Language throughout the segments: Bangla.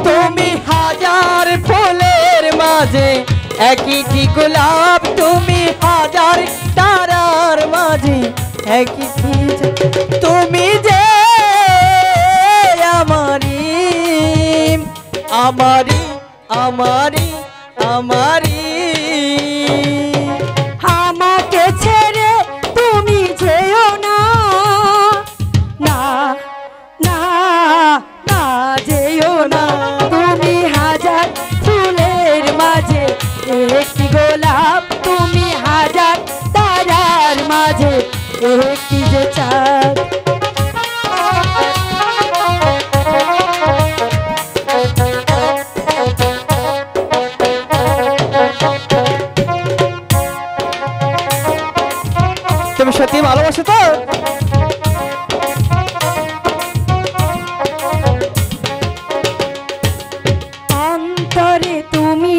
তুমি হাজার ফুলের মাঝে একটি গোলাপ, তুমি হাজার তারার মাঝে একটি, তুমি যে আমারি আমারি আমারি আমারি। আমাকে ছেড়ে তুমি যেও না, না না না যেও না। তুমি হাজার ফুলের মাঝে একটি গোলাপ, তুমি হাজার তারার মাঝে একটি যে চাঁদ। তুমি সত্যি ভালোবাসো তো? অন্তরে তুমি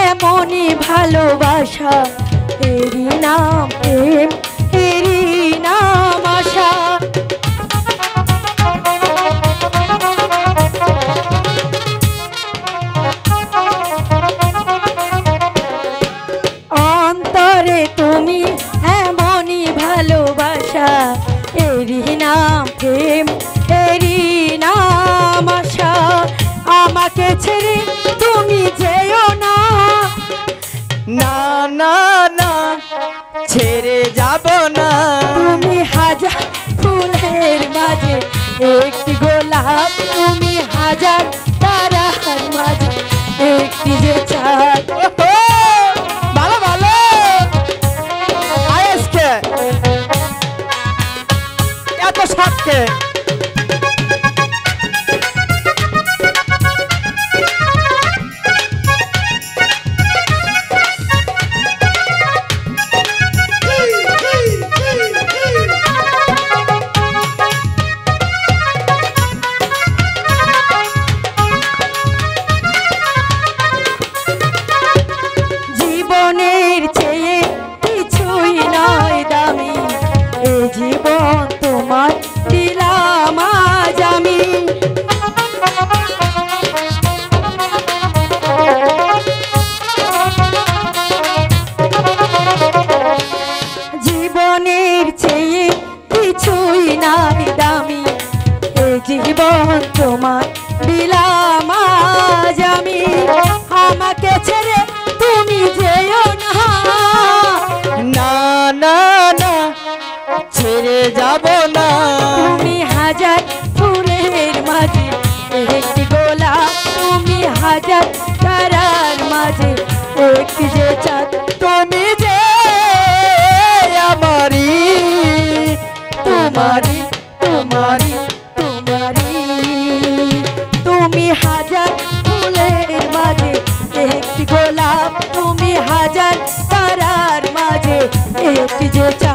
এমনই ভালোবাসা, এরই নাম প্রেম, এরই নাম আশা। অন্তরে তুমি এমনই ভালোবাসা, এরই নাম প্রেম, এরই নাম আশা। আমাকে ছেড়ে তুমি যেও না, না না না ছেড়ে যাব না। তুমি হাজার ফুলের মাঝে একটি গোলাপ, তুমি হাজার তারার মাঝে একটি যে চাঁদ। ভালো ভালো আয়েসকে এত সাতকে জীবনের চেয়ে কিছুই নয় দামি, এ জীবন তোমার দিলাম আজ আমি। জীবনের চেয়ে কিছুই নাই দামি, এ জীবন তোমার দিলাম আজ আমি। আমাকে ছেড়ে তুমি যেও না, না না না ছেড়ে যাব না। তুমি হাজার ফুলের মাঝে একটি গোলাপ, তুমি হাজার তারার মাঝে একটি যে চাঁদ। তুমি যে আমারি তোমারি তোমারি তোমারি, তুমি হাজার ফুলের মাঝে একটি গোলাপ, তুমি হাজার তারার মাঝে একটি যে চাঁদ।